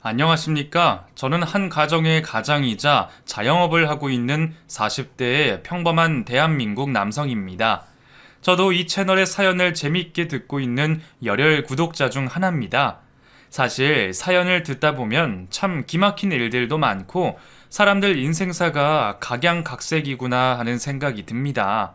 안녕하십니까. 저는 한 가정의 가장이자 자영업을 하고 있는 40대의 평범한 대한민국 남성입니다. 저도 이 채널의 사연을 재밌게 듣고 있는 열혈 구독자 중 하나입니다. 사실 사연을 듣다 보면 참 기막힌 일들도 많고 사람들 인생사가 각양각색이구나 하는 생각이 듭니다.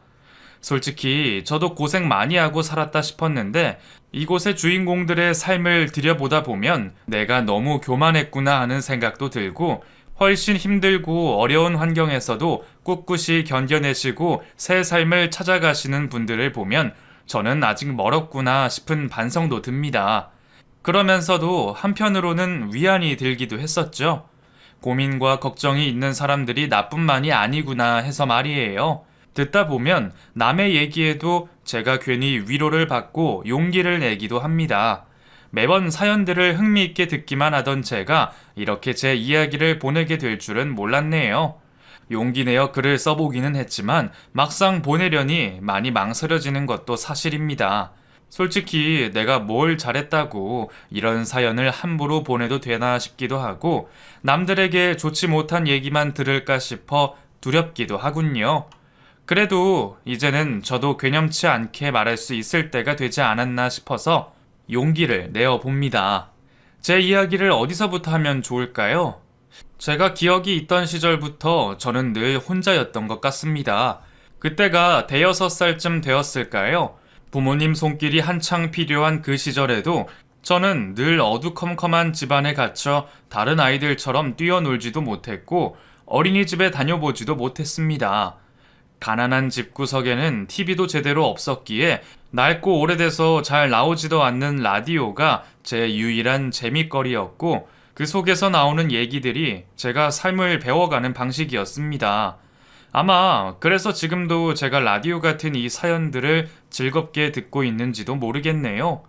솔직히 저도 고생 많이 하고 살았다 싶었는데 이곳의 주인공들의 삶을 들여보다 보면 내가 너무 교만했구나 하는 생각도 들고 훨씬 힘들고 어려운 환경에서도 꿋꿋이 견뎌내시고 새 삶을 찾아가시는 분들을 보면 저는 아직 멀었구나 싶은 반성도 듭니다. 그러면서도 한편으로는 위안이 들기도 했었죠. 고민과 걱정이 있는 사람들이 나뿐만이 아니구나 해서 말이에요. 듣다 보면 남의 얘기에도 제가 괜히 위로를 받고 용기를 내기도 합니다. 매번 사연들을 흥미있게 듣기만 하던 제가 이렇게 제 이야기를 보내게 될 줄은 몰랐네요. 용기 내어 글을 써보기는 했지만 막상 보내려니 많이 망설여지는 것도 사실입니다. 솔직히 내가 뭘 잘했다고 이런 사연을 함부로 보내도 되나 싶기도 하고 남들에게 좋지 못한 얘기만 들을까 싶어 두렵기도 하군요. 그래도 이제는 저도 괴념치 않게 말할 수 있을 때가 되지 않았나 싶어서 용기를 내어 봅니다. 제 이야기를 어디서부터 하면 좋을까요? 제가 기억이 있던 시절부터 저는 늘 혼자였던 것 같습니다. 그때가 대여섯 살쯤 되었을까요? 부모님 손길이 한창 필요한 그 시절에도 저는 늘 어두컴컴한 집안에 갇혀 다른 아이들처럼 뛰어놀지도 못했고 어린이집에 다녀보지도 못했습니다. 가난한 집구석에는 TV도 제대로 없었기에 낡고 오래돼서 잘 나오지도 않는 라디오가 제 유일한 재밌거리였고 그 속에서 나오는 얘기들이 제가 삶을 배워가는 방식이었습니다. 아마 그래서 지금도 제가 라디오 같은 이 사연들을 즐겁게 듣고 있는지도 모르겠네요.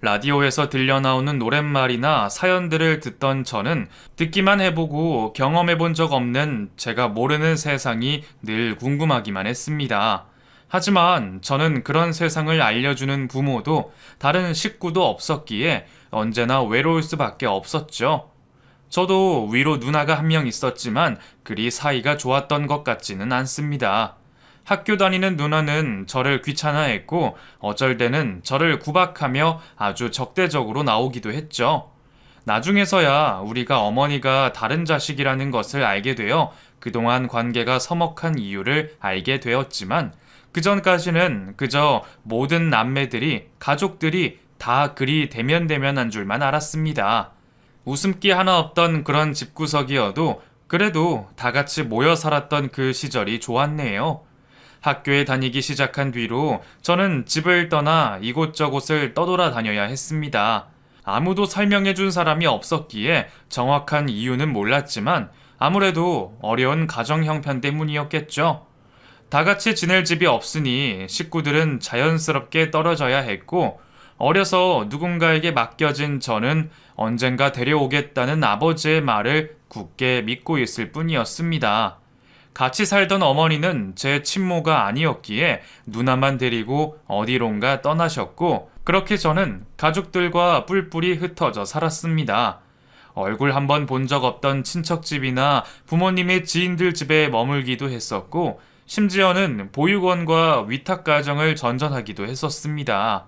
라디오에서 들려나오는 노랫말이나 사연들을 듣던 저는 듣기만 해보고 경험해본 적 없는 제가 모르는 세상이 늘 궁금하기만 했습니다. 하지만 저는 그런 세상을 알려주는 부모도 다른 식구도 없었기에 언제나 외로울 수밖에 없었죠. 저도 위로 누나가 한 명 있었지만 그리 사이가 좋았던 것 같지는 않습니다. 학교 다니는 누나는 저를 귀찮아했고 어쩔 때는 저를 구박하며 아주 적대적으로 나오기도 했죠. 나중에서야 우리가 어머니가 다른 자식이라는 것을 알게 되어 그동안 관계가 서먹한 이유를 알게 되었지만 그전까지는 그저 모든 남매들이, 가족들이 다 그리 대면대면한 줄만 알았습니다. 웃음기 하나 없던 그런 집구석이어도 그래도 다 같이 모여 살았던 그 시절이 좋았네요. 학교에 다니기 시작한 뒤로 저는 집을 떠나 이곳저곳을 떠돌아다녀야 했습니다. 아무도 설명해준 사람이 없었기에 정확한 이유는 몰랐지만 아무래도 어려운 가정 형편 때문이었겠죠. 다 같이 지낼 집이 없으니 식구들은 자연스럽게 떨어져야 했고 어려서 누군가에게 맡겨진 저는 언젠가 데려오겠다는 아버지의 말을 굳게 믿고 있을 뿐이었습니다. 같이 살던 어머니는 제 친모가 아니었기에 누나만 데리고 어디론가 떠나셨고 그렇게 저는 가족들과 뿔뿔이 흩어져 살았습니다. 얼굴 한번 본 적 없던 친척집이나 부모님의 지인들 집에 머물기도 했었고 심지어는 보육원과 위탁가정을 전전하기도 했었습니다.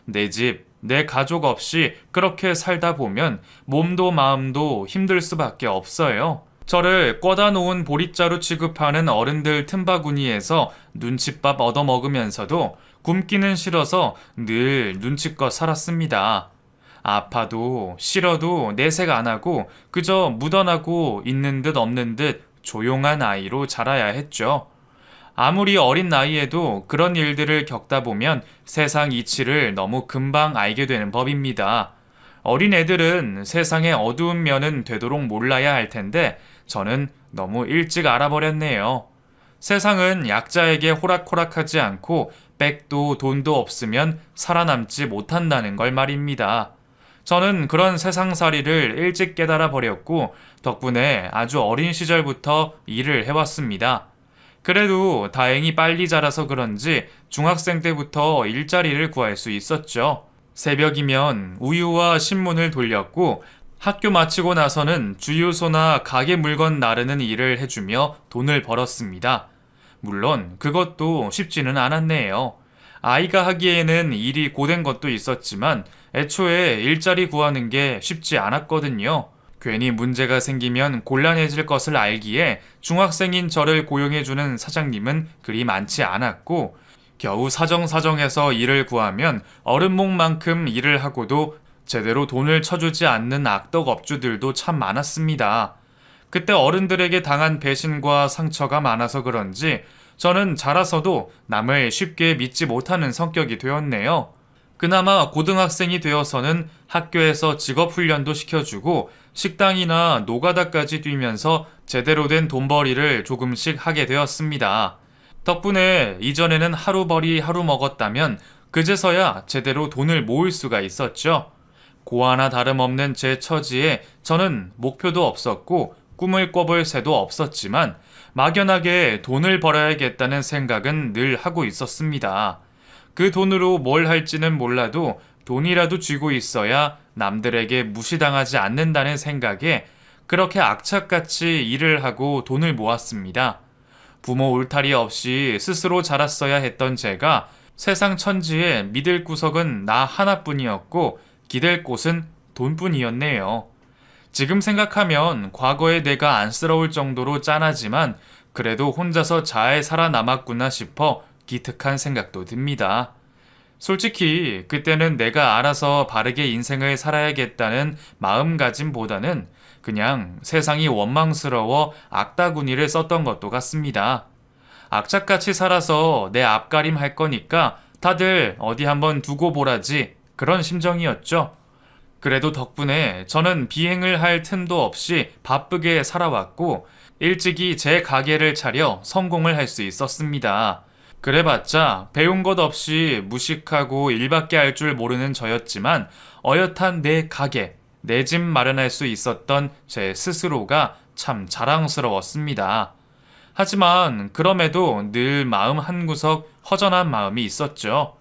내 집, 내 가족 없이 그렇게 살다 보면 몸도 마음도 힘들 수밖에 없어요. 저를 꿔다 놓은 보릿자루 취급하는 어른들 틈바구니에서 눈칫밥 얻어먹으면서도 굶기는 싫어서 늘 눈치껏 살았습니다. 아파도 싫어도 내색 안 하고 그저 묻어나고 있는 듯 없는 듯 조용한 아이로 자라야 했죠. 아무리 어린 나이에도 그런 일들을 겪다 보면 세상 이치를 너무 금방 알게 되는 법입니다. 어린 애들은 세상의 어두운 면은 되도록 몰라야 할 텐데 저는 너무 일찍 알아버렸네요. 세상은 약자에게 호락호락하지 않고 백도 돈도 없으면 살아남지 못한다는 걸 말입니다. 저는 그런 세상살이를 일찍 깨달아 버렸고 덕분에 아주 어린 시절부터 일을 해왔습니다. 그래도 다행히 빨리 자라서 그런지 중학생 때부터 일자리를 구할 수 있었죠. 새벽이면 우유와 신문을 돌렸고 학교 마치고 나서는 주유소나 가게 물건 나르는 일을 해주며 돈을 벌었습니다. 물론 그것도 쉽지는 않았네요. 아이가 하기에는 일이 고된 것도 있었지만 애초에 일자리 구하는 게 쉽지 않았거든요. 괜히 문제가 생기면 곤란해질 것을 알기에 중학생인 저를 고용해주는 사장님은 그리 많지 않았고, 겨우 사정사정해서 일을 구하면 어른목만큼 일을 하고도 제대로 돈을 쳐주지 않는 악덕 업주들도 참 많았습니다. 그때 어른들에게 당한 배신과 상처가 많아서 그런지 저는 자라서도 남을 쉽게 믿지 못하는 성격이 되었네요. 그나마 고등학생이 되어서는 학교에서 직업훈련도 시켜주고 식당이나 노가다까지 뛰면서 제대로 된 돈벌이를 조금씩 하게 되었습니다. 덕분에 이전에는 하루벌이 하루 먹었다면 그제서야 제대로 돈을 모을 수가 있었죠. 고아나 다름없는 제 처지에 저는 목표도 없었고 꿈을 꿔볼 새도 없었지만 막연하게 돈을 벌어야겠다는 생각은 늘 하고 있었습니다. 그 돈으로 뭘 할지는 몰라도 돈이라도 쥐고 있어야 남들에게 무시당하지 않는다는 생각에 그렇게 악착같이 일을 하고 돈을 모았습니다. 부모 울타리 없이 스스로 자랐어야 했던 제가 세상 천지에 믿을 구석은 나 하나뿐이었고 기댈 곳은 돈뿐이었네요. 지금 생각하면 과거의 내가 안쓰러울 정도로 짠하지만 그래도 혼자서 잘 살아남았구나 싶어 기특한 생각도 듭니다. 솔직히 그때는 내가 알아서 바르게 인생을 살아야겠다는 마음가짐보다는 그냥 세상이 원망스러워 악다구니를 썼던 것도 같습니다. 악착같이 살아서 내 앞가림 할 거니까 다들 어디 한번 두고 보라지, 그런 심정이었죠. 그래도 덕분에 저는 비행을 할 틈도 없이 바쁘게 살아왔고 일찍이 제 가게를 차려 성공을 할 수 있었습니다. 그래봤자 배운 것 없이 무식하고 일밖에 할 줄 모르는 저였지만 어엿한 내 가게, 내 집 마련할 수 있었던 제 스스로가 참 자랑스러웠습니다. 하지만 그럼에도 늘 마음 한구석 허전한 마음이 있었죠.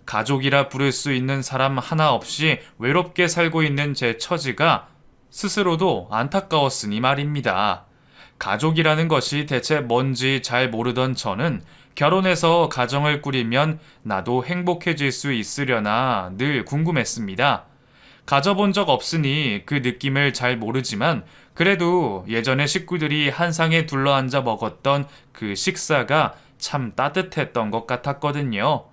가족이라 부를 수 있는 사람 하나 없이 외롭게 살고 있는 제 처지가 스스로도 안타까웠으니 말입니다. 가족이라는 것이 대체 뭔지 잘 모르던 저는 결혼해서 가정을 꾸리면 나도 행복해질 수 있으려나 늘 궁금했습니다. 가져본 적 없으니 그 느낌을 잘 모르지만 그래도 예전에 식구들이 한 상에 둘러앉아 먹었던 그 식사가 참 따뜻했던 것 같았거든요.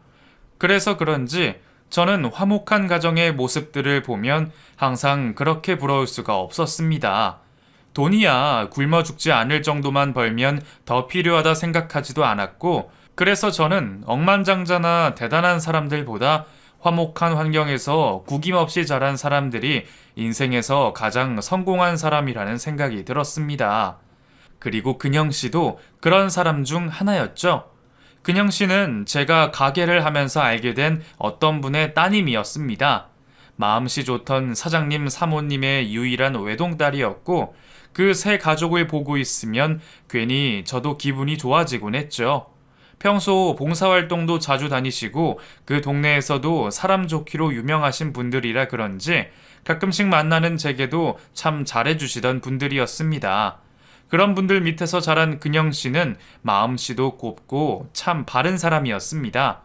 그래서 그런지 저는 화목한 가정의 모습들을 보면 항상 그렇게 부러울 수가 없었습니다. 돈이야 굶어 죽지 않을 정도만 벌면 더 필요하다 생각하지도 않았고, 그래서 저는 억만장자나 대단한 사람들보다 화목한 환경에서 구김없이 자란 사람들이 인생에서 가장 성공한 사람이라는 생각이 들었습니다. 그리고 근영 씨도 그런 사람 중 하나였죠. 근영 씨는 제가 가게를 하면서 알게 된 어떤 분의 따님이었습니다. 마음씨 좋던 사장님 사모님의 유일한 외동딸이었고 그 세 가족을 보고 있으면 괜히 저도 기분이 좋아지곤 했죠. 평소 봉사활동도 자주 다니시고 그 동네에서도 사람 좋기로 유명하신 분들이라 그런지 가끔씩 만나는 제게도 참 잘해주시던 분들이었습니다. 그런 분들 밑에서 자란 근영 씨는 마음씨도 곱고 참 바른 사람이었습니다.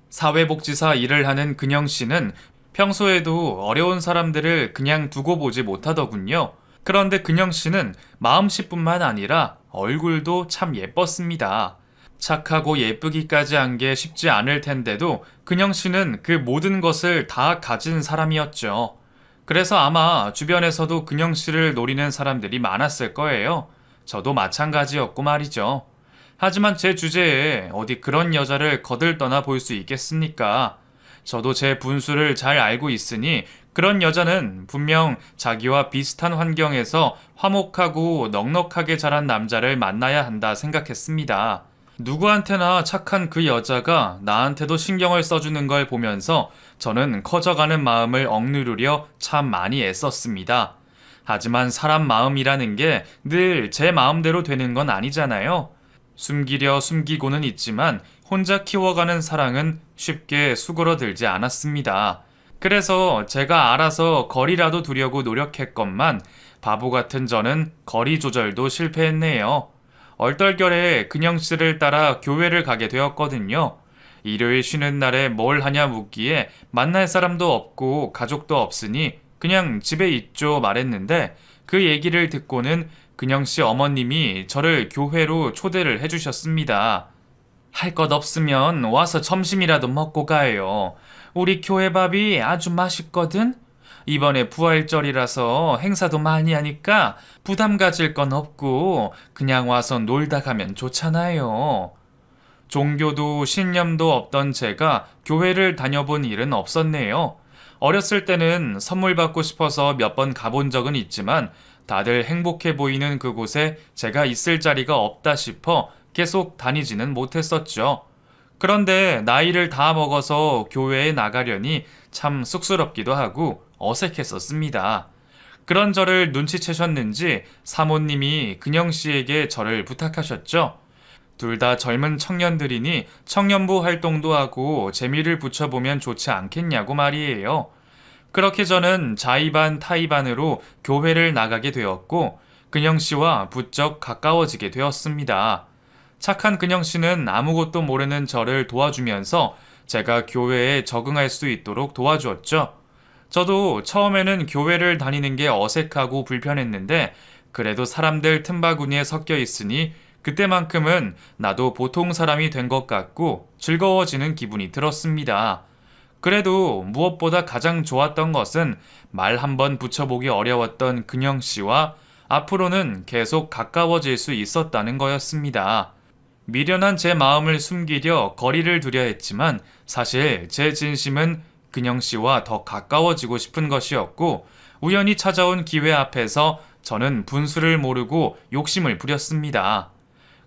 사회복지사 일을 하는 근영 씨는 평소에도 어려운 사람들을 그냥 두고 보지 못하더군요. 그런데 근영 씨는 마음씨뿐만 아니라 얼굴도 참 예뻤습니다. 착하고 예쁘기까지 한 게 쉽지 않을 텐데도 근영 씨는 그 모든 것을 다 가진 사람이었죠. 그래서 아마 주변에서도 근영 씨를 노리는 사람들이 많았을 거예요. 저도 마찬가지였고 말이죠. 하지만 제 주제에 어디 그런 여자를 거들떠나 볼 수 있겠습니까? 저도 제 분수를 잘 알고 있으니 그런 여자는 분명 자기와 비슷한 환경에서 화목하고 넉넉하게 자란 남자를 만나야 한다 생각했습니다. 누구한테나 착한 그 여자가 나한테도 신경을 써주는 걸 보면서 저는 커져가는 마음을 억누르려 참 많이 애썼습니다. 하지만 사람 마음이라는 게 늘 제 마음대로 되는 건 아니잖아요. 숨기려 숨기고는 있지만 혼자 키워가는 사랑은 쉽게 수그러들지 않았습니다. 그래서 제가 알아서 거리라도 두려고 노력했건만 바보 같은 저는 거리 조절도 실패했네요. 얼떨결에 근영 씨를 따라 교회를 가게 되었거든요. 일요일 쉬는 날에 뭘 하냐 묻기에 만날 사람도 없고 가족도 없으니 그냥 집에 있죠 말했는데 그 얘기를 듣고는 근영 씨 어머님이 저를 교회로 초대를 해주셨습니다. 할 것 없으면 와서 점심이라도 먹고 가요. 우리 교회 밥이 아주 맛있거든? 이번에 부활절이라서 행사도 많이 하니까 부담 가질 건 없고 그냥 와서 놀다 가면 좋잖아요. 종교도 신념도 없던 제가 교회를 다녀본 일은 없었네요. 어렸을 때는 선물 받고 싶어서 몇 번 가본 적은 있지만 다들 행복해 보이는 그곳에 제가 있을 자리가 없다 싶어 계속 다니지는 못했었죠. 그런데 나이를 다 먹어서 교회에 나가려니 참 쑥스럽기도 하고 어색했었습니다. 그런 저를 눈치채셨는지 사모님이 근영 씨에게 저를 부탁하셨죠. 둘 다 젊은 청년들이니 청년부 활동도 하고 재미를 붙여보면 좋지 않겠냐고 말이에요. 그렇게 저는 자의반 타의반으로 교회를 나가게 되었고 근영 씨와 부쩍 가까워지게 되었습니다. 착한 근영 씨는 아무것도 모르는 저를 도와주면서 제가 교회에 적응할 수 있도록 도와주었죠. 저도 처음에는 교회를 다니는 게 어색하고 불편했는데 그래도 사람들 틈바구니에 섞여 있으니 그때만큼은 나도 보통 사람이 된 것 같고 즐거워지는 기분이 들었습니다. 그래도 무엇보다 가장 좋았던 것은 말 한번 붙여보기 어려웠던 근영 씨와 앞으로는 계속 가까워질 수 있었다는 거였습니다. 미련한 제 마음을 숨기려 거리를 두려 했지만 사실 제 진심은 근영 씨와 더 가까워지고 싶은 것이었고 우연히 찾아온 기회 앞에서 저는 분수를 모르고 욕심을 부렸습니다.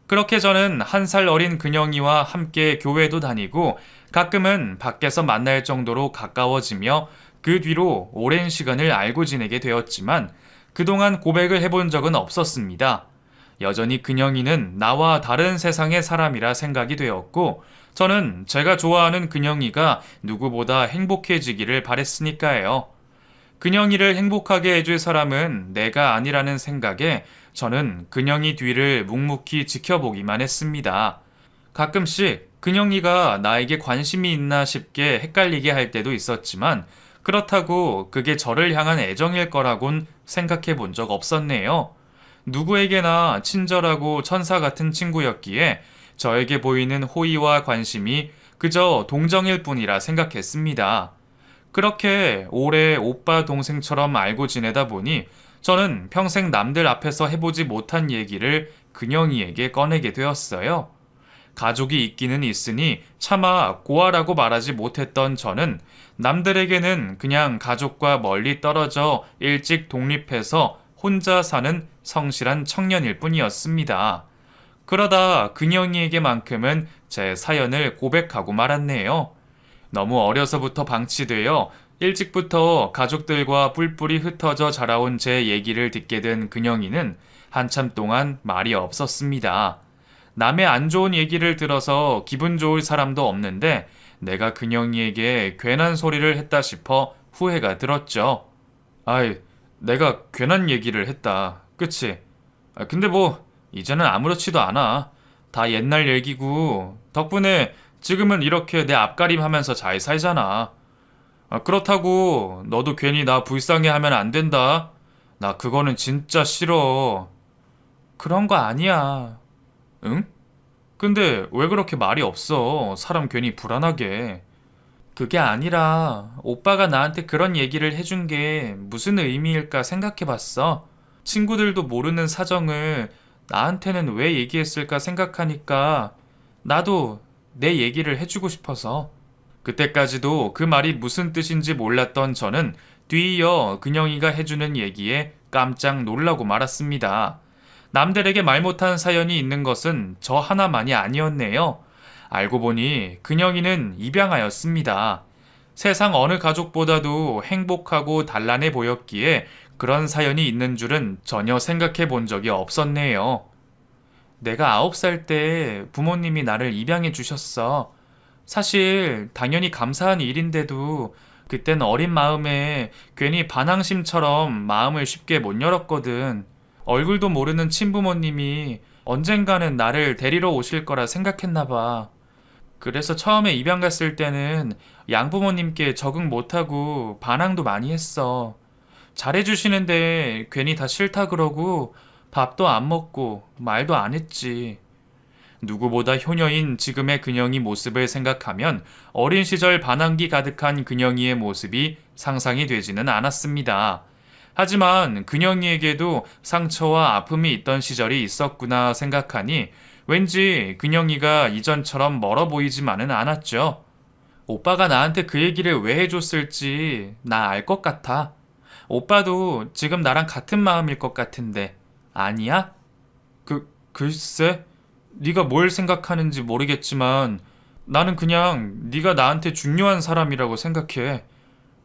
그렇게 저는 1살 어린 근영이와 함께 교회도 다니고 가끔은 밖에서 만날 정도로 가까워지며 그 뒤로 오랜 시간을 알고 지내게 되었지만 그동안 고백을 해본 적은 없었습니다. 여전히 근영이는 나와 다른 세상의 사람이라 생각이 되었고 저는 제가 좋아하는 근영이가 누구보다 행복해지기를 바랬으니까요. 근영이를 행복하게 해줄 사람은 내가 아니라는 생각에 저는 근영이 뒤를 묵묵히 지켜보기만 했습니다. 가끔씩 근영이가 나에게 관심이 있나 싶게 헷갈리게 할 때도 있었지만 그렇다고 그게 저를 향한 애정일 거라곤 생각해 본 적 없었네요. 누구에게나 친절하고 천사 같은 친구였기에 저에게 보이는 호의와 관심이 그저 동정일 뿐이라 생각했습니다. 그렇게 오래 오빠 동생처럼 알고 지내다 보니 저는 평생 남들 앞에서 해보지 못한 얘기를 근영이에게 꺼내게 되었어요. 가족이 있기는 있으니 차마 고아라고 말하지 못했던 저는 남들에게는 그냥 가족과 멀리 떨어져 일찍 독립해서 혼자 사는 성실한 청년일 뿐이었습니다. 그러다 근영이에게만큼은 제 사연을 고백하고 말았네요. 너무 어려서부터 방치되어 일찍부터 가족들과 뿔뿔이 흩어져 자라온 제 얘기를 듣게 된 근영이는 한참 동안 말이 없었습니다. 남의 안 좋은 얘기를 들어서 기분 좋을 사람도 없는데 내가 근영이에게 괜한 소리를 했다 싶어 후회가 들었죠. 아이, 내가 괜한 얘기를 했다. 그치? 근데 뭐 이제는 아무렇지도 않아. 다 옛날 얘기고 덕분에 지금은 이렇게 내 앞가림하면서 잘 살잖아. 그렇다고 너도 괜히 나 불쌍해하면 안 된다. 나 그거는 진짜 싫어. 그런 거 아니야. 응? 근데 왜 그렇게 말이 없어? 사람 괜히 불안하게. 그게 아니라 오빠가 나한테 그런 얘기를 해준 게 무슨 의미일까 생각해봤어. 친구들도 모르는 사정을 나한테는 왜 얘기했을까 생각하니까 나도 내 얘기를 해주고 싶어서. 그때까지도 그 말이 무슨 뜻인지 몰랐던 저는 뒤이어 근영이가 해주는 얘기에 깜짝 놀라고 말았습니다. 남들에게 말 못한 사연이 있는 것은 저 하나만이 아니었네요. 알고 보니 근영이는 입양하였습니다. 세상 어느 가족보다도 행복하고 단란해 보였기에 그런 사연이 있는 줄은 전혀 생각해 본 적이 없었네요. 내가 9살 때 부모님이 나를 입양해 주셨어. 사실 당연히 감사한 일인데도 그땐 어린 마음에 괜히 반항심처럼 마음을 쉽게 못 열었거든. 얼굴도 모르는 친부모님이 언젠가는 나를 데리러 오실 거라 생각했나 봐. 그래서 처음에 입양 갔을 때는 양부모님께 적응 못하고 반항도 많이 했어. 잘해주시는데 괜히 다 싫다 그러고 밥도 안 먹고 말도 안 했지. 누구보다 효녀인 지금의 근영이 모습을 생각하면 어린 시절 반항기 가득한 근영이의 모습이 상상이 되지는 않았습니다. 하지만 근영이에게도 상처와 아픔이 있던 시절이 있었구나 생각하니 왠지 근영이가 이전처럼 멀어 보이지만은 않았죠. 오빠가 나한테 그 얘기를 왜 해줬을지 나 알 것 같아. 오빠도 지금 나랑 같은 마음일 것 같은데 아니야? 글쎄? 네가 뭘 생각하는지 모르겠지만 나는 그냥 네가 나한테 중요한 사람이라고 생각해.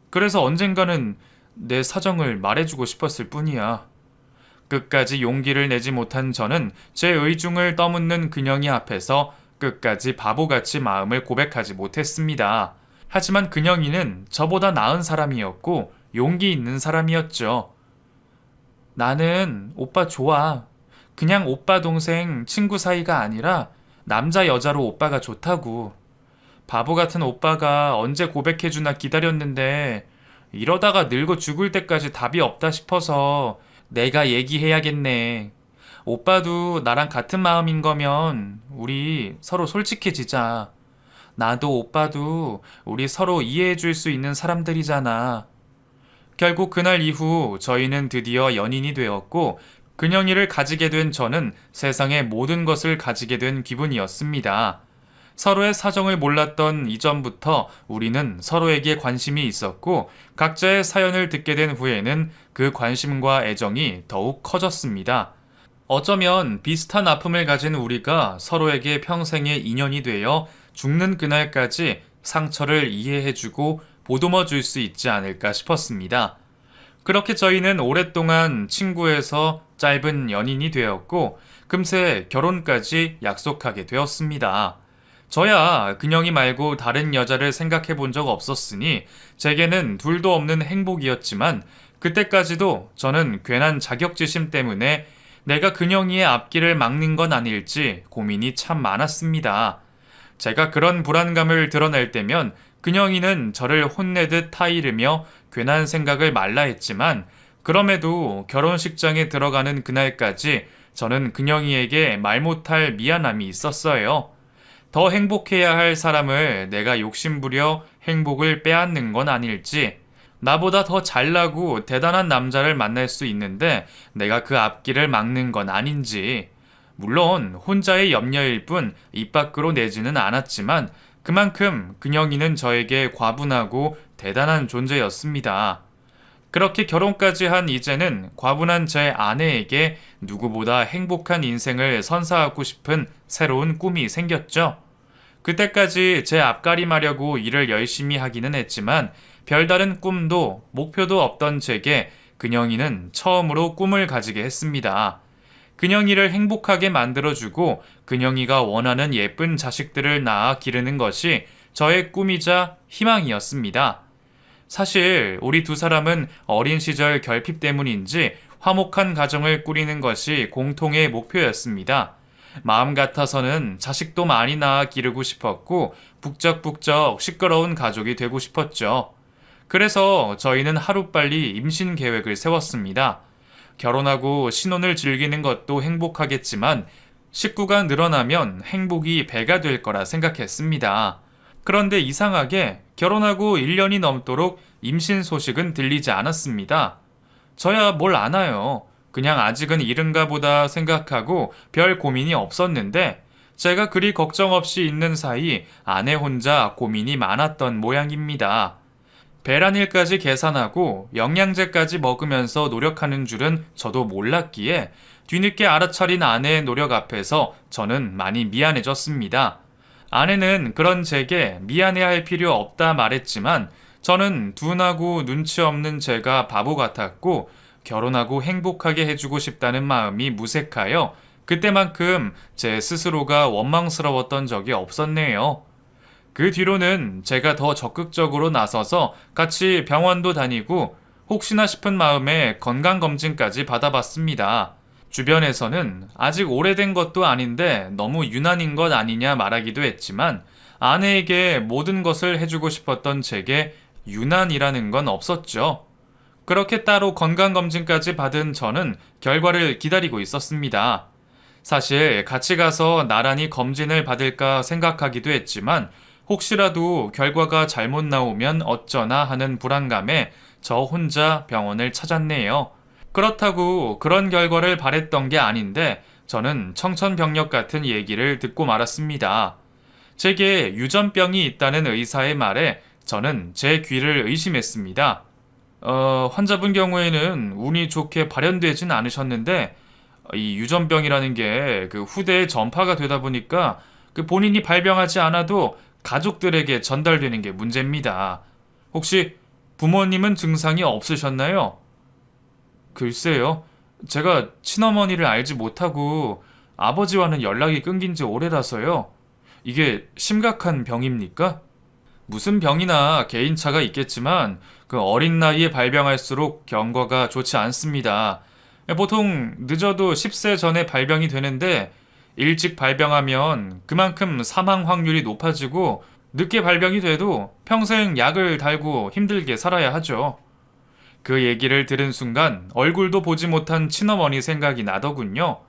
그래서 언젠가는 내 사정을 말해주고 싶었을 뿐이야. 끝까지 용기를 내지 못한 저는 제 의중을 떠묻는 근영이 앞에서 끝까지 바보같이 마음을 고백하지 못했습니다. 하지만 근영이는 저보다 나은 사람이었고 용기 있는 사람이었죠. 나는 오빠 좋아. 그냥 오빠 동생 친구 사이가 아니라 남자 여자로 오빠가 좋다고. 바보 같은 오빠가 언제 고백해주나 기다렸는데 이러다가 늙어 죽을 때까지 답이 없다 싶어서 내가 얘기해야겠네. 오빠도 나랑 같은 마음인 거면 우리 서로 솔직해지자. 나도 오빠도 우리 서로 이해해줄 수 있는 사람들이잖아. 결국 그날 이후 저희는 드디어 연인이 되었고 근영이를 가지게 된 저는 세상의 모든 것을 가지게 된 기분이었습니다. 서로의 사정을 몰랐던 이전부터 우리는 서로에게 관심이 있었고 각자의 사연을 듣게 된 후에는 그 관심과 애정이 더욱 커졌습니다. 어쩌면 비슷한 아픔을 가진 우리가 서로에게 평생의 인연이 되어 죽는 그날까지 상처를 이해해주고 보듬어줄 수 있지 않을까 싶었습니다. 그렇게 저희는 오랫동안 친구에서 짧은 연인이 되었고 금세 결혼까지 약속하게 되었습니다. 저야 근영이 말고 다른 여자를 생각해 본 적 없었으니 제게는 둘도 없는 행복이었지만 그때까지도 저는 괜한 자격지심 때문에 내가 근영이의 앞길을 막는 건 아닐지 고민이 참 많았습니다. 제가 그런 불안감을 드러낼 때면 근영이는 저를 혼내듯 타이르며 괜한 생각을 말라 했지만 그럼에도 결혼식장에 들어가는 그날까지 저는 근영이에게 말 못할 미안함이 있었어요. 더 행복해야 할 사람을 내가 욕심부려 행복을 빼앗는 건 아닐지, 나보다 더 잘나고 대단한 남자를 만날 수 있는데 내가 그 앞길을 막는 건 아닌지, 물론 혼자의 염려일 뿐 입 밖으로 내지는 않았지만 그만큼 근영이는 저에게 과분하고 대단한 존재였습니다. 그렇게 결혼까지 한 이제는 과분한 제 아내에게 누구보다 행복한 인생을 선사하고 싶은 새로운 꿈이 생겼죠. 그때까지 제 앞가림하려고 일을 열심히 하기는 했지만 별다른 꿈도 목표도 없던 제게 근영이는 처음으로 꿈을 가지게 했습니다. 근영이를 행복하게 만들어주고 근영이가 원하는 예쁜 자식들을 낳아 기르는 것이 저의 꿈이자 희망이었습니다. 사실 우리 두 사람은 어린 시절 결핍 때문인지 화목한 가정을 꾸리는 것이 공통의 목표였습니다. 마음 같아서는 자식도 많이 낳아 기르고 싶었고 북적북적 시끄러운 가족이 되고 싶었죠. 그래서 저희는 하루빨리 임신 계획을 세웠습니다. 결혼하고 신혼을 즐기는 것도 행복하겠지만 식구가 늘어나면 행복이 배가 될 거라 생각했습니다. 그런데 이상하게 결혼하고 1년이 넘도록 임신 소식은 들리지 않았습니다. 저야 뭘 아나요. 그냥 아직은 이른가 보다 생각하고 별 고민이 없었는데 제가 그리 걱정 없이 있는 사이 아내 혼자 고민이 많았던 모양입니다. 배란일까지 계산하고 영양제까지 먹으면서 노력하는 줄은 저도 몰랐기에 뒤늦게 알아차린 아내의 노력 앞에서 저는 많이 미안해졌습니다. 아내는 그런 제게 미안해할 필요 없다 말했지만 저는 둔하고 눈치 없는 제가 바보 같았고 결혼하고 행복하게 해주고 싶다는 마음이 무색하여 그때만큼 제 스스로가 원망스러웠던 적이 없었네요. 그 뒤로는 제가 더 적극적으로 나서서 같이 병원도 다니고 혹시나 싶은 마음에 건강검진까지 받아봤습니다. 주변에서는 아직 오래된 것도 아닌데 너무 유난인 것 아니냐 말하기도 했지만 아내에게 모든 것을 해주고 싶었던 제게 유난이라는 건 없었죠. 그렇게 따로 건강검진까지 받은 저는 결과를 기다리고 있었습니다. 사실 같이 가서 나란히 검진을 받을까 생각하기도 했지만 혹시라도 결과가 잘못 나오면 어쩌나 하는 불안감에 저 혼자 병원을 찾았네요. 그렇다고 그런 결과를 바랬던 게 아닌데 저는 청천벽력 같은 얘기를 듣고 말았습니다. 제게 유전병이 있다는 의사의 말에 저는 제 귀를 의심했습니다. 환자분 경우에는 운이 좋게 발현되진 않으셨는데 이 유전병이라는 게 그 후대에 전파가 되다 보니까 그 본인이 발병하지 않아도 가족들에게 전달되는 게 문제입니다. 혹시 부모님은 증상이 없으셨나요? 글쎄요. 제가 친어머니를 알지 못하고 아버지와는 연락이 끊긴 지 오래라서요. 이게 심각한 병입니까? 무슨 병이나 개인차가 있겠지만 그 어린 나이에 발병할수록 경과가 좋지 않습니다. 보통 늦어도 10세 전에 발병이 되는데 일찍 발병하면 그만큼 사망 확률이 높아지고 늦게 발병이 돼도 평생 약을 달고 힘들게 살아야 하죠. 그 얘기를 들은 순간 얼굴도 보지 못한 친어머니 생각이 나더군요.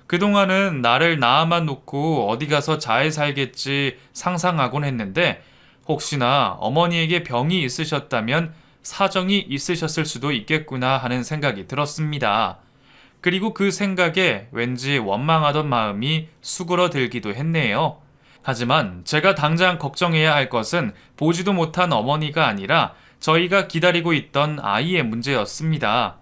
그동안은 나를 낳아만 놓고 어디 가서 잘 살겠지 상상하곤 했는데 혹시나 어머니에게 병이 있으셨다면 사정이 있으셨을 수도 있겠구나 하는 생각이 들었습니다. 그리고 그 생각에 왠지 원망하던 마음이 수그러들기도 했네요. 하지만 제가 당장 걱정해야 할 것은 보지도 못한 어머니가 아니라 저희가 기다리고 있던 아이의 문제였습니다.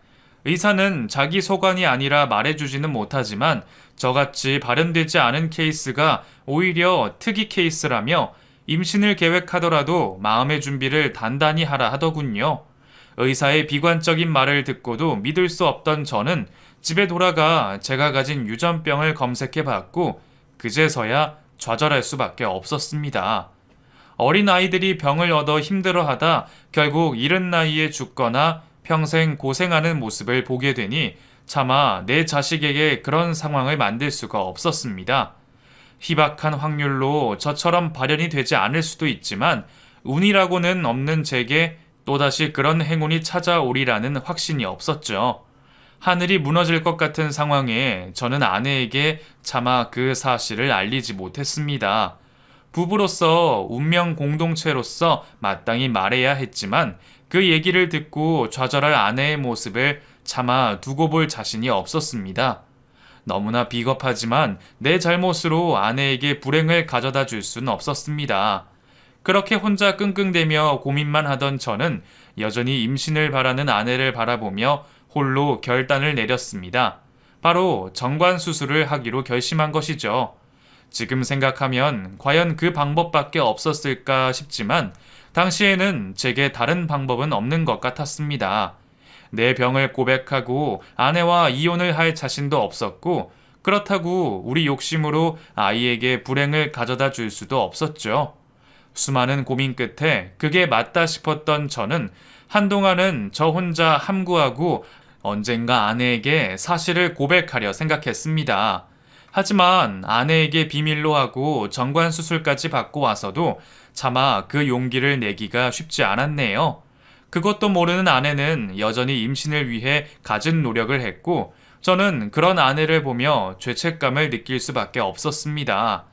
의사는 자기 소관이 아니라 말해주지는 못하지만 저같이 발현되지 않은 케이스가 오히려 특이 케이스라며 임신을 계획하더라도 마음의 준비를 단단히 하라 하더군요. 의사의 비관적인 말을 듣고도 믿을 수 없던 저는 집에 돌아가 제가 가진 유전병을 검색해 봤고 그제서야 좌절할 수밖에 없었습니다. 어린 아이들이 병을 얻어 힘들어하다 결국 이른 나이에 죽거나 평생 고생하는 모습을 보게 되니 차마 내 자식에게 그런 상황을 만들 수가 없었습니다. 희박한 확률로 저처럼 발현이 되지 않을 수도 있지만 운이라고는 없는 제게 또다시 그런 행운이 찾아오리라는 확신이 없었죠. 하늘이 무너질 것 같은 상황에 저는 아내에게 차마 그 사실을 알리지 못했습니다. 부부로서 운명 공동체로서 마땅히 말해야 했지만 그 얘기를 듣고 좌절할 아내의 모습을 차마 두고 볼 자신이 없었습니다. 너무나 비겁하지만 내 잘못으로 아내에게 불행을 가져다 줄 수는 없었습니다. 그렇게 혼자 끙끙대며 고민만 하던 저는 여전히 임신을 바라는 아내를 바라보며 홀로 결단을 내렸습니다. 바로 정관 수술을 하기로 결심한 것이죠. 지금 생각하면 과연 그 방법밖에 없었을까 싶지만 당시에는 제게 다른 방법은 없는 것 같았습니다. 내 병을 고백하고 아내와 이혼을 할 자신도 없었고 그렇다고 우리 욕심으로 아이에게 불행을 가져다 줄 수도 없었죠. 수많은 고민 끝에 그게 맞다 싶었던 저는 한동안은 저 혼자 함구하고 언젠가 아내에게 사실을 고백하려 생각했습니다. 하지만 아내에게 비밀로 하고 정관 수술까지 받고 와서도 차마 그 용기를 내기가 쉽지 않았네요. 그것도 모르는 아내는 여전히 임신을 위해 갖은 노력을 했고 저는 그런 아내를 보며 죄책감을 느낄 수밖에 없었습니다.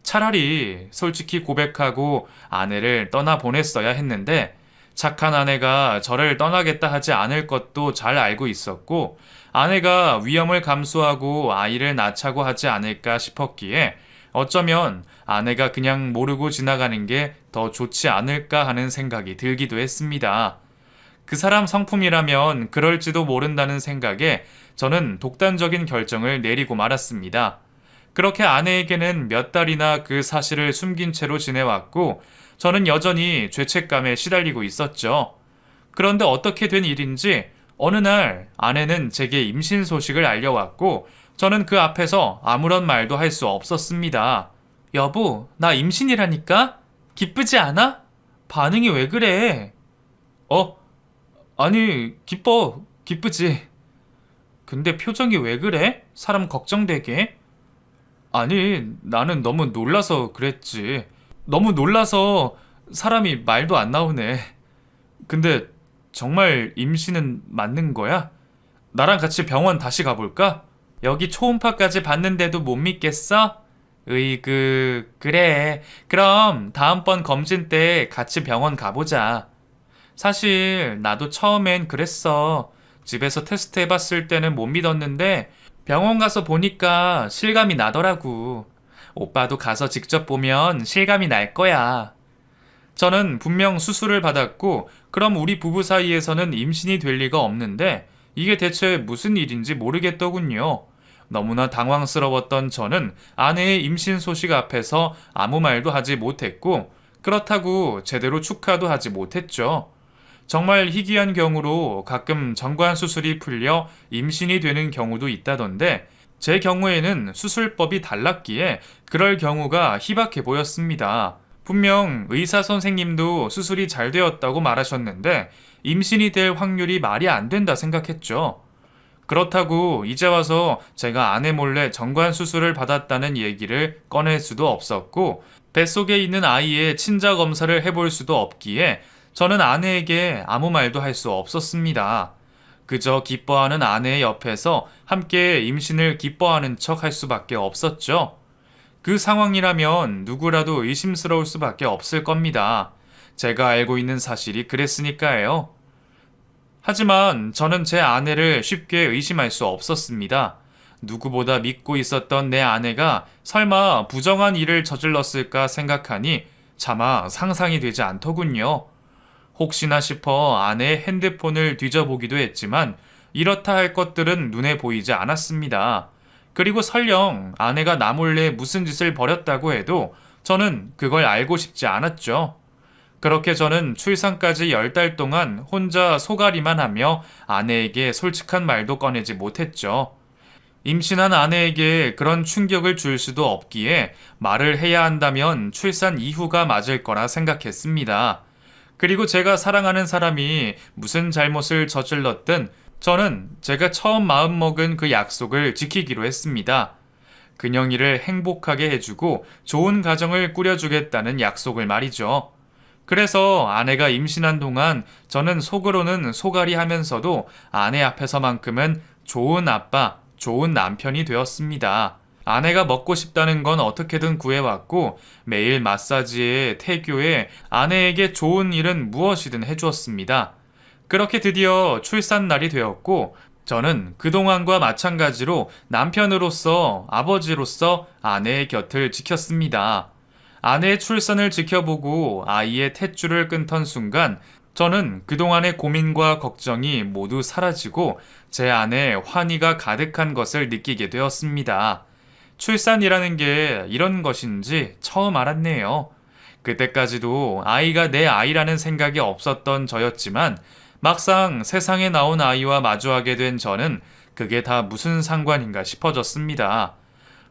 차라리 솔직히 고백하고 아내를 떠나보냈어야 했는데 착한 아내가 저를 떠나겠다 하지 않을 것도 잘 알고 있었고 아내가 위험을 감수하고 아이를 낳자고 하지 않을까 싶었기에 어쩌면 아내가 그냥 모르고 지나가는 게 더 좋지 않을까 하는 생각이 들기도 했습니다. 그 사람 성품이라면 그럴지도 모른다는 생각에 저는 독단적인 결정을 내리고 말았습니다. 그렇게 아내에게는 몇 달이나 그 사실을 숨긴 채로 지내왔고 저는 여전히 죄책감에 시달리고 있었죠. 그런데 어떻게 된 일인지 어느 날 아내는 제게 임신 소식을 알려왔고 저는 그 앞에서 아무런 말도 할 수 없었습니다. 여보, 나 임신이라니까? 기쁘지 않아? 반응이 왜 그래? 어? 아니, 기쁘지. 근데 표정이 왜 그래? 사람 걱정되게? 아니, 나는 너무 놀라서 그랬지. 너무 놀라서 사람이 말도 안 나오네. 근데 정말 임신은 맞는 거야? 나랑 같이 병원 다시 가볼까? 여기 초음파까지 봤는데도 못 믿겠어? 그래. 그럼 다음번 검진 때 같이 병원 가보자. 사실 나도 처음엔 그랬어. 집에서 테스트 해봤을 때는 못 믿었는데 병원 가서 보니까 실감이 나더라고. 오빠도 가서 직접 보면 실감이 날 거야. 저는 분명 수술을 받았고, 그럼 우리 부부 사이에서는 임신이 될 리가 없는데, 이게 대체 무슨 일인지 모르겠더군요. 너무나 당황스러웠던 저는 아내의 임신 소식 앞에서 아무 말도 하지 못했고, 그렇다고 제대로 축하도 하지 못했죠. 정말 희귀한 경우로 가끔 정관 수술이 풀려 임신이 되는 경우도 있다던데, 제 경우에는 수술법이 달랐기에 그럴 경우가 희박해 보였습니다. 분명 의사 선생님도 수술이 잘 되었다고 말하셨는데 임신이 될 확률이 말이 안 된다 생각했죠. 그렇다고 이제 와서 제가 아내 몰래 정관 수술을 받았다는 얘기를 꺼낼 수도 없었고 뱃속에 있는 아이의 친자 검사를 해볼 수도 없기에 저는 아내에게 아무 말도 할 수 없었습니다. 그저 기뻐하는 아내의 옆에서 함께 임신을 기뻐하는 척 할 수밖에 없었죠. 그 상황이라면 누구라도 의심스러울 수밖에 없을 겁니다. 제가 알고 있는 사실이 그랬으니까요. 하지만 저는 제 아내를 쉽게 의심할 수 없었습니다. 누구보다 믿고 있었던 내 아내가 설마 부정한 일을 저질렀을까 생각하니 차마 상상이 되지 않더군요. 혹시나 싶어 아내의 핸드폰을 뒤져보기도 했지만 이렇다 할 것들은 눈에 보이지 않았습니다. 그리고 설령 아내가 나 몰래 무슨 짓을 벌였다고 해도 저는 그걸 알고 싶지 않았죠. 그렇게 저는 출산까지 10달 동안 혼자 소가리만 하며 아내에게 솔직한 말도 꺼내지 못했죠. 임신한 아내에게 그런 충격을 줄 수도 없기에 말을 해야 한다면 출산 이후가 맞을 거라 생각했습니다. 그리고 제가 사랑하는 사람이 무슨 잘못을 저질렀든 저는 제가 처음 마음먹은 그 약속을 지키기로 했습니다. 근영이를 행복하게 해주고 좋은 가정을 꾸려주겠다는 약속을 말이죠. 그래서 아내가 임신한 동안 저는 속으로는 소갈이 하면서도 아내 앞에서만큼은 좋은 아빠, 좋은 남편이 되었습니다. 아내가 먹고 싶다는 건 어떻게든 구해왔고 매일 마사지에 태교에 아내에게 좋은 일은 무엇이든 해주었습니다. 그렇게 드디어 출산날이 되었고 저는 그동안과 마찬가지로 남편으로서 아버지로서 아내의 곁을 지켰습니다. 아내의 출산을 지켜보고 아이의 탯줄을 끊던 순간 저는 그동안의 고민과 걱정이 모두 사라지고 제 안에 환희가 가득한 것을 느끼게 되었습니다. 출산이라는 게 이런 것인지 처음 알았네요. 그때까지도 아이가 내 아이라는 생각이 없었던 저였지만 막상 세상에 나온 아이와 마주하게 된 저는 그게 다 무슨 상관인가 싶어졌습니다.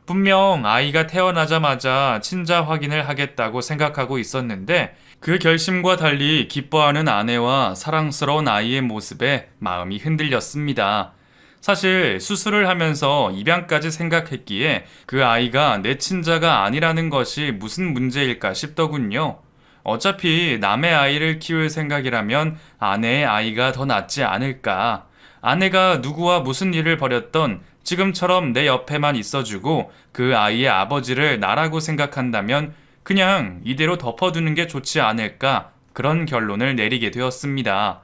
분명 아이가 태어나자마자 친자 확인을 하겠다고 생각하고 있었는데 그 결심과 달리 기뻐하는 아내와 사랑스러운 아이의 모습에 마음이 흔들렸습니다. 사실 수술을 하면서 입양까지 생각했기에 그 아이가 내 친자가 아니라는 것이 무슨 문제일까 싶더군요. 어차피 남의 아이를 키울 생각이라면 아내의 아이가 더 낫지 않을까. 아내가 누구와 무슨 일을 벌였던 지금처럼 내 옆에만 있어주고 그 아이의 아버지를 나라고 생각한다면 그냥 이대로 덮어두는 게 좋지 않을까. 그런 결론을 내리게 되었습니다.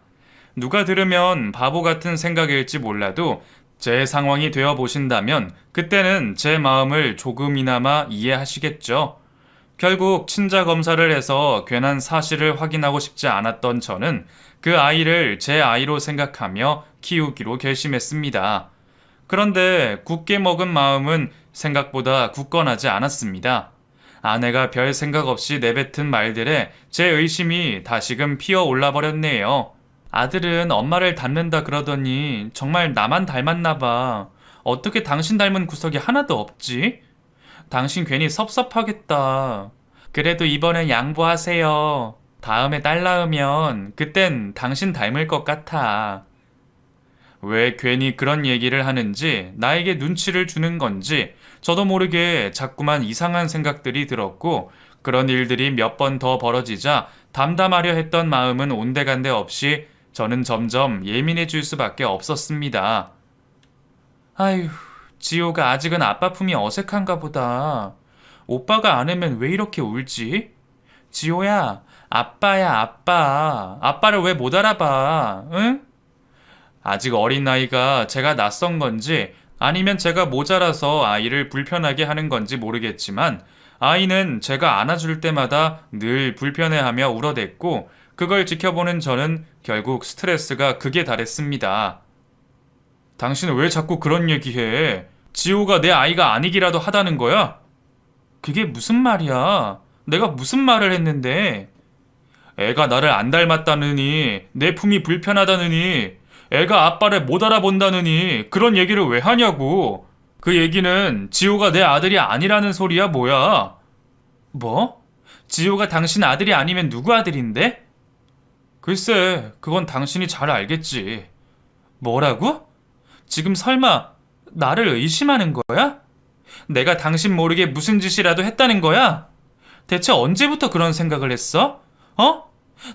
누가 들으면 바보 같은 생각일지 몰라도 제 상황이 되어 보신다면 그때는 제 마음을 조금이나마 이해하시겠죠. 결국 친자 검사를 해서 괜한 사실을 확인하고 싶지 않았던 저는 그 아이를 제 아이로 생각하며 키우기로 결심했습니다. 그런데 굳게 먹은 마음은 생각보다 굳건하지 않았습니다. 아내가 별 생각 없이 내뱉은 말들에 제 의심이 다시금 피어올라 버렸네요. 아들은 엄마를 닮는다 그러더니 정말 나만 닮았나 봐. 어떻게 당신 닮은 구석이 하나도 없지? 당신 괜히 섭섭하겠다. 그래도 이번엔 양보하세요. 다음에 딸 낳으면 그땐 당신 닮을 것 같아. 왜 괜히 그런 얘기를 하는지, 나에게 눈치를 주는 건지 저도 모르게 자꾸만 이상한 생각들이 들었고, 그런 일들이 몇 번 더 벌어지자 담담하려 했던 마음은 온데간데 없이 저는 점점 예민해질 수밖에 없었습니다. 아휴, 지호가 아직은 아빠 품이 어색한가 보다. 오빠가 안 하면 왜 이렇게 울지? 지호야, 아빠야, 아빠. 아빠를 왜 못 알아봐, 응? 아직 어린 나이가 제가 낯선 건지 아니면 제가 모자라서 아이를 불편하게 하는 건지 모르겠지만, 아이는 제가 안아줄 때마다 늘 불편해하며 울어댔고, 그걸 지켜보는 저는 결국 스트레스가 극에 달했습니다. 당신은 왜 자꾸 그런 얘기해? 지호가 내 아이가 아니기라도 하다는 거야? 그게 무슨 말이야? 내가 무슨 말을 했는데? 애가 나를 안 닮았다느니, 내 품이 불편하다느니, 애가 아빠를 못 알아본다느니 그런 얘기를 왜 하냐고. 그 얘기는 지호가 내 아들이 아니라는 소리야 뭐야? 뭐? 지호가 당신 아들이 아니면 누구 아들인데? 글쎄, 그건 당신이 잘 알겠지. 뭐라고? 지금 설마 나를 의심하는 거야? 내가 당신 모르게 무슨 짓이라도 했다는 거야? 대체 언제부터 그런 생각을 했어? 어?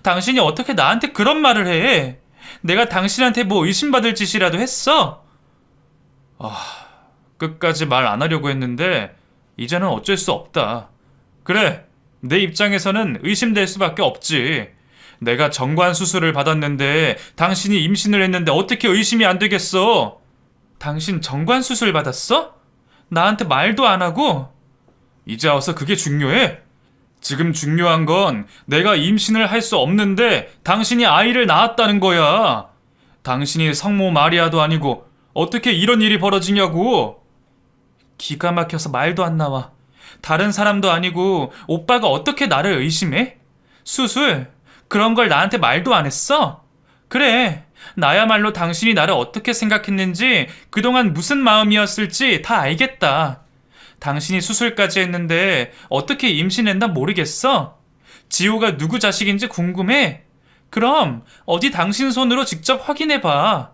당신이 어떻게 나한테 그런 말을 해? 내가 당신한테 뭐 의심받을 짓이라도 했어? 끝까지 말 안 하려고 했는데 이제는 어쩔 수 없다. 그래, 내 입장에서는 의심될 수밖에 없지. 내가 정관 수술을 받았는데 당신이 임신을 했는데 어떻게 의심이 안 되겠어? 당신 정관 수술 받았어? 나한테 말도 안 하고? 이제 와서 그게 중요해? 지금 중요한 건 내가 임신을 할 수 없는데 당신이 아이를 낳았다는 거야. 당신이 성모 마리아도 아니고 어떻게 이런 일이 벌어지냐고. 기가 막혀서 말도 안 나와. 다른 사람도 아니고 오빠가 어떻게 나를 의심해? 수술? 그런 걸 나한테 말도 안 했어? 그래, 나야말로 당신이 나를 어떻게 생각했는지, 그동안 무슨 마음이었을지 다 알겠다. 당신이 수술까지 했는데 어떻게 임신했나 모르겠어? 지호가 누구 자식인지 궁금해? 그럼 어디 당신 손으로 직접 확인해봐.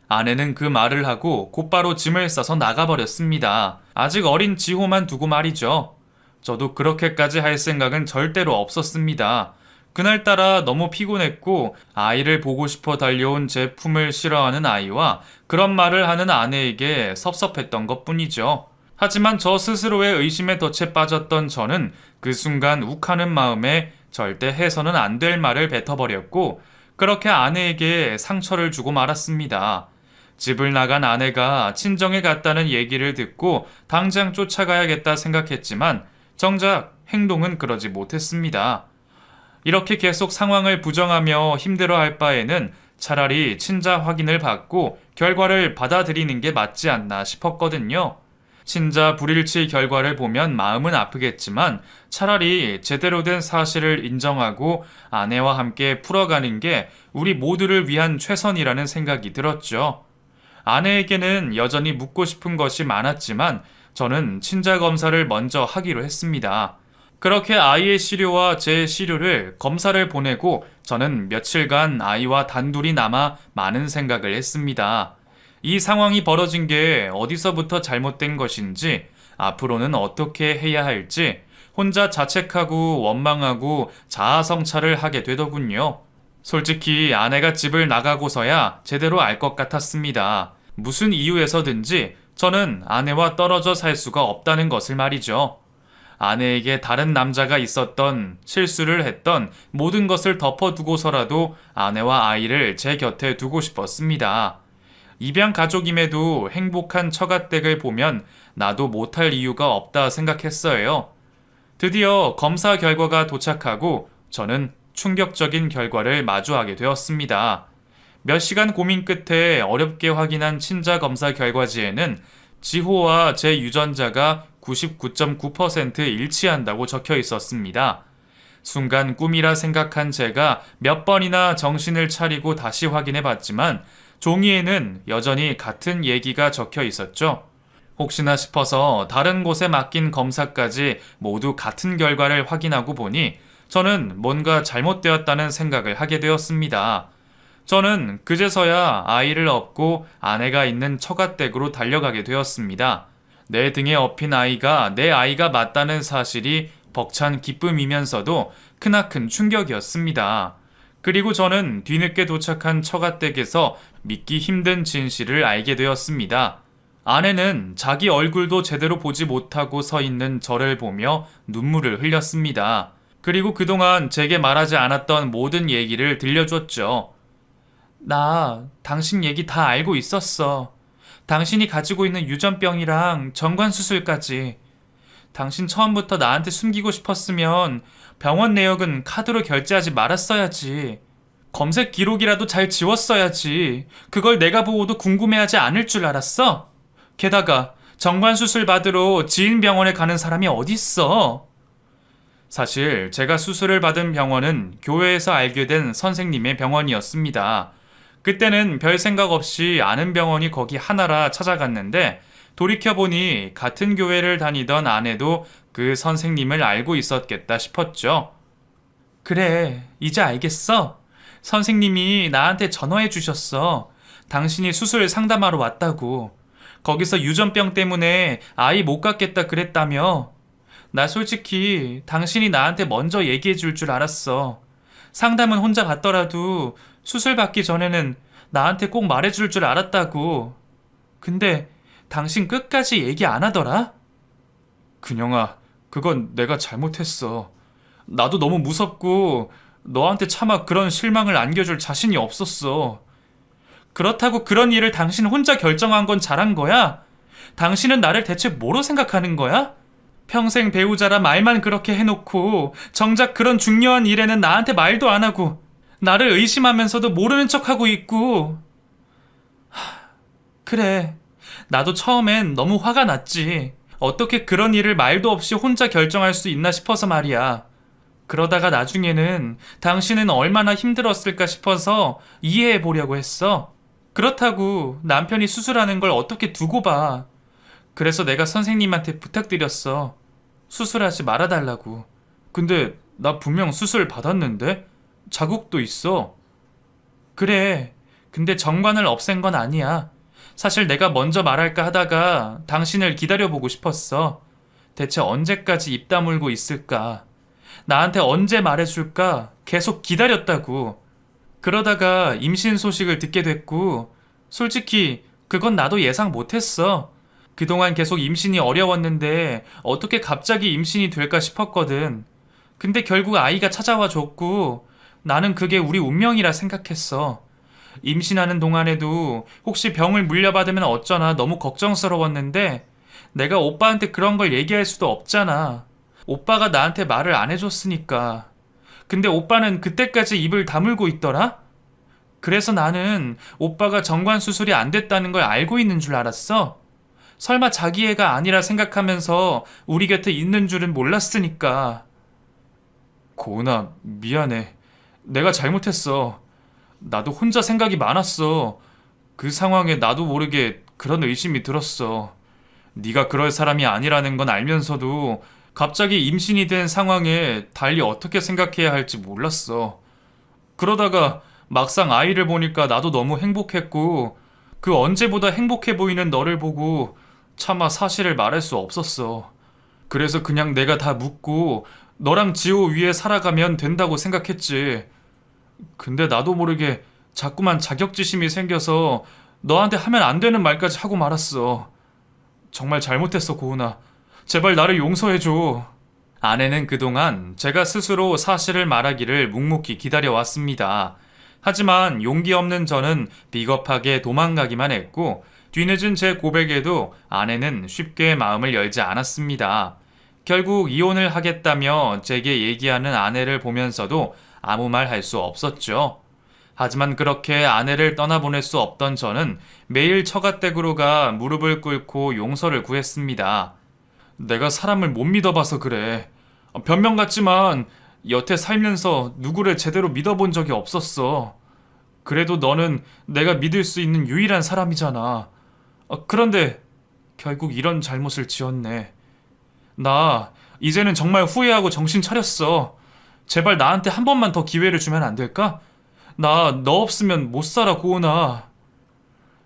아내는 그 말을 하고 곧바로 짐을 싸서 나가버렸습니다. 아직 어린 지호만 두고 말이죠. 저도 그렇게까지 할 생각은 절대로 없었습니다. 그날따라 너무 피곤했고 아이를 보고 싶어 달려온 제 품을 싫어하는 아이와 그런 말을 하는 아내에게 섭섭했던 것뿐이죠. 하지만 저 스스로의 의심에 덫에 빠졌던 저는 그 순간 욱하는 마음에 절대 해서는 안 될 말을 뱉어버렸고, 그렇게 아내에게 상처를 주고 말았습니다. 집을 나간 아내가 친정에 갔다는 얘기를 듣고 당장 쫓아가야겠다 생각했지만 정작 행동은 그러지 못했습니다. 이렇게 계속 상황을 부정하며 힘들어할 바에는 차라리 친자 확인을 받고 결과를 받아들이는 게 맞지 않나 싶었거든요. 친자 불일치 결과를 보면 마음은 아프겠지만 차라리 제대로 된 사실을 인정하고 아내와 함께 풀어가는 게 우리 모두를 위한 최선이라는 생각이 들었죠. 아내에게는 여전히 묻고 싶은 것이 많았지만 저는 친자 검사를 먼저 하기로 했습니다. 그렇게 아이의 시료와 제 시료를 검사를 보내고 저는 며칠간 아이와 단둘이 남아 많은 생각을 했습니다. 이 상황이 벌어진 게 어디서부터 잘못된 것인지, 앞으로는 어떻게 해야 할지 혼자 자책하고 원망하고 자아성찰을 하게 되더군요. 솔직히 아내가 집을 나가고서야 제대로 알 것 같았습니다. 무슨 이유에서든지 저는 아내와 떨어져 살 수가 없다는 것을 말이죠. 아내에게 다른 남자가 있었던, 실수를 했던 모든 것을 덮어두고서라도 아내와 아이를 제 곁에 두고 싶었습니다. 입양 가족임에도 행복한 처가댁을 보면 나도 못할 이유가 없다 생각했어요. 드디어 검사 결과가 도착하고 저는 충격적인 결과를 마주하게 되었습니다. 몇 시간 고민 끝에 어렵게 확인한 친자 검사 결과지에는 지호와 제 유전자가 99.9% 일치한다고 적혀 있었습니다. 순간 꿈이라 생각한 제가 몇 번이나 정신을 차리고 다시 확인해 봤지만 종이에는 여전히 같은 얘기가 적혀 있었죠. 혹시나 싶어서 다른 곳에 맡긴 검사까지 모두 같은 결과를 확인하고 보니 저는 뭔가 잘못되었다는 생각을 하게 되었습니다. 저는 그제서야 아이를 업고 아내가 있는 처가댁으로 달려가게 되었습니다. 내 등에 업힌 아이가 내 아이가 맞다는 사실이 벅찬 기쁨이면서도 크나큰 충격이었습니다. 그리고 저는 뒤늦게 도착한 처가댁에서 믿기 힘든 진실을 알게 되었습니다. 아내는 자기 얼굴도 제대로 보지 못하고 서 있는 저를 보며 눈물을 흘렸습니다. 그리고 그동안 제게 말하지 않았던 모든 얘기를 들려줬죠. 나 당신 얘기 다 알고 있었어. 당신이 가지고 있는 유전병이랑 정관수술까지. 당신 처음부터 나한테 숨기고 싶었으면 병원 내역은 카드로 결제하지 말았어야지. 검색 기록이라도 잘 지웠어야지. 그걸 내가 보고도 궁금해하지 않을 줄 알았어? 게다가 정관수술 받으러 지인 병원에 가는 사람이 어딨어? 사실 제가 수술을 받은 병원은 교회에서 알게 된 선생님의 병원이었습니다. 그때는 별 생각 없이 아는 병원이 거기 하나라 찾아갔는데 돌이켜보니 같은 교회를 다니던 아내도 그 선생님을 알고 있었겠다 싶었죠. 그래, 이제 알겠어. 선생님이 나한테 전화해 주셨어. 당신이 수술 상담하러 왔다고. 거기서 유전병 때문에 아이 못 갖겠다 그랬다며. 나 솔직히 당신이 나한테 먼저 얘기해 줄 줄 알았어. 상담은 혼자 받더라도 수술 받기 전에는 나한테 꼭 말해 줄 줄 알았다고. 근데 당신 끝까지 얘기 안 하더라? 근영아, 그건 내가 잘못했어. 나도 너무 무섭고 너한테 차마 그런 실망을 안겨줄 자신이 없었어. 그렇다고 그런 일을 당신 혼자 결정한 건 잘한 거야? 당신은 나를 대체 뭐로 생각하는 거야? 평생 배우자라 말만 그렇게 해놓고 정작 그런 중요한 일에는 나한테 말도 안 하고 나를 의심하면서도 모르는 척하고 있고. 그래, 나도 처음엔 너무 화가 났지. 어떻게 그런 일을 말도 없이 혼자 결정할 수 있나 싶어서 말이야. 그러다가 나중에는 당신은 얼마나 힘들었을까 싶어서 이해해 보려고 했어. 그렇다고 남편이 수술하는 걸 어떻게 두고 봐. 그래서 내가 선생님한테 부탁드렸어. 수술하지 말아달라고. 근데 나 분명 수술 받았는데? 자국도 있어. 그래. 근데 정관을 없앤 건 아니야. 사실 내가 먼저 말할까 하다가 당신을 기다려보고 싶었어. 대체 언제까지 입 다물고 있을까? 나한테 언제 말해줄까? 계속 기다렸다고. 그러다가 임신 소식을 듣게 됐고, 솔직히 그건 나도 예상 못했어. 그동안 계속 임신이 어려웠는데 어떻게 갑자기 임신이 될까 싶었거든. 근데 결국 아이가 찾아와 줬고 나는 그게 우리 운명이라 생각했어. 임신하는 동안에도 혹시 병을 물려받으면 어쩌나 너무 걱정스러웠는데 내가 오빠한테 그런 걸 얘기할 수도 없잖아. 오빠가 나한테 말을 안 해줬으니까. 근데 오빠는 그때까지 입을 다물고 있더라? 그래서 나는 오빠가 정관 수술이 안 됐다는 걸 알고 있는 줄 알았어. 설마 자기 애가 아니라 생각하면서 우리 곁에 있는 줄은 몰랐으니까. 고은아, 미안해. 내가 잘못했어. 나도 혼자 생각이 많았어. 그 상황에 나도 모르게 그런 의심이 들었어. 네가 그럴 사람이 아니라는 건 알면서도 갑자기 임신이 된 상황에 달리 어떻게 생각해야 할지 몰랐어. 그러다가 막상 아이를 보니까 나도 너무 행복했고 그 언제보다 행복해 보이는 너를 보고 차마 사실을 말할 수 없었어. 그래서 그냥 내가 다 묻고 너랑 지호 위에 살아가면 된다고 생각했지. 근데 나도 모르게 자꾸만 자격지심이 생겨서 너한테 하면 안 되는 말까지 하고 말았어. 정말 잘못했어, 고은아. 제발 나를 용서해줘. 아내는 그동안 제가 스스로 사실을 말하기를 묵묵히 기다려왔습니다. 하지만 용기 없는 저는 비겁하게 도망가기만 했고 뒤늦은 제 고백에도 아내는 쉽게 마음을 열지 않았습니다. 결국 이혼을 하겠다며 제게 얘기하는 아내를 보면서도 아무 말 할 수 없었죠. 하지만 그렇게 아내를 떠나보낼 수 없던 저는 매일 처가댁으로 가 무릎을 꿇고 용서를 구했습니다. 내가 사람을 못 믿어봐서 그래. 변명 같지만 여태 살면서 누구를 제대로 믿어본 적이 없었어. 그래도 너는 내가 믿을 수 있는 유일한 사람이잖아. 그런데 결국 이런 잘못을 지었네. 나 이제는 정말 후회하고 정신 차렸어. 제발 나한테 한 번만 더 기회를 주면 안 될까? 나 너 없으면 못 살아, 고은아.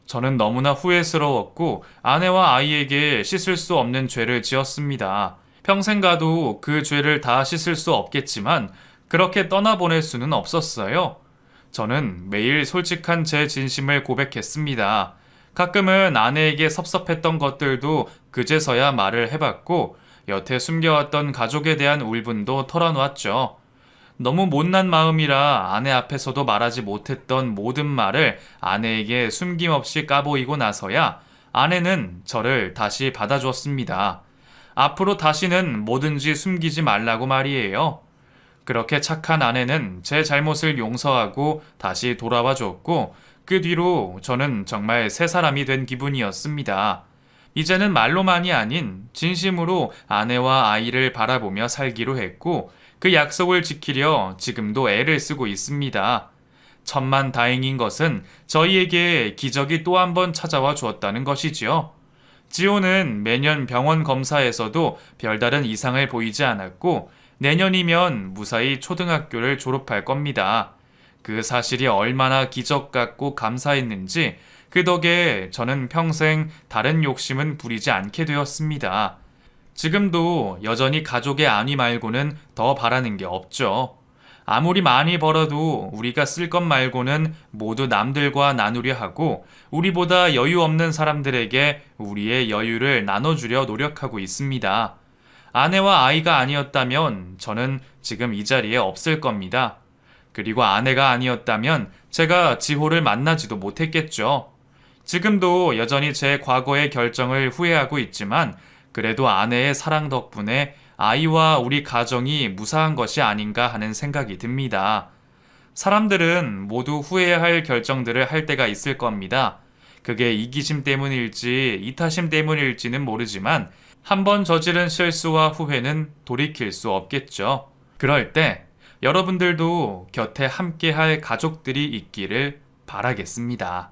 저는 너무나 후회스러웠고 아내와 아이에게 씻을 수 없는 죄를 지었습니다. 평생 가도 그 죄를 다 씻을 수 없겠지만 그렇게 떠나보낼 수는 없었어요. 저는 매일 솔직한 제 진심을 고백했습니다. 가끔은 아내에게 섭섭했던 것들도 그제서야 말을 해봤고 여태 숨겨왔던 가족에 대한 울분도 털어놓았죠. 너무 못난 마음이라 아내 앞에서도 말하지 못했던 모든 말을 아내에게 숨김없이 까보이고 나서야 아내는 저를 다시 받아주었습니다. 앞으로 다시는 뭐든지 숨기지 말라고 말이에요. 그렇게 착한 아내는 제 잘못을 용서하고 다시 돌아와 줬고 그 뒤로 저는 정말 새 사람이 된 기분이었습니다. 이제는 말로만이 아닌 진심으로 아내와 아이를 바라보며 살기로 했고 그 약속을 지키려 지금도 애를 쓰고 있습니다. 천만다행인 것은 저희에게 기적이 또 한 번 찾아와 주었다는 것이지요. 지호는 매년 병원 검사에서도 별다른 이상을 보이지 않았고 내년이면 무사히 초등학교를 졸업할 겁니다. 그 사실이 얼마나 기적 같고 감사했는지 그 덕에 저는 평생 다른 욕심은 부리지 않게 되었습니다. 지금도 여전히 가족의 안위 말고는 더 바라는 게 없죠. 아무리 많이 벌어도 우리가 쓸 것 말고는 모두 남들과 나누려 하고 우리보다 여유 없는 사람들에게 우리의 여유를 나눠주려 노력하고 있습니다. 아내와 아이가 아니었다면 저는 지금 이 자리에 없을 겁니다. 그리고 아내가 아니었다면 제가 지호를 만나지도 못했겠죠. 지금도 여전히 제 과거의 결정을 후회하고 있지만 그래도 아내의 사랑 덕분에 아이와 우리 가정이 무사한 것이 아닌가 하는 생각이 듭니다. 사람들은 모두 후회해야 할 결정들을 할 때가 있을 겁니다. 그게 이기심 때문일지 이타심 때문일지는 모르지만 한번 저지른 실수와 후회는 돌이킬 수 없겠죠. 그럴 때 여러분들도 곁에 함께할 가족들이 있기를 바라겠습니다.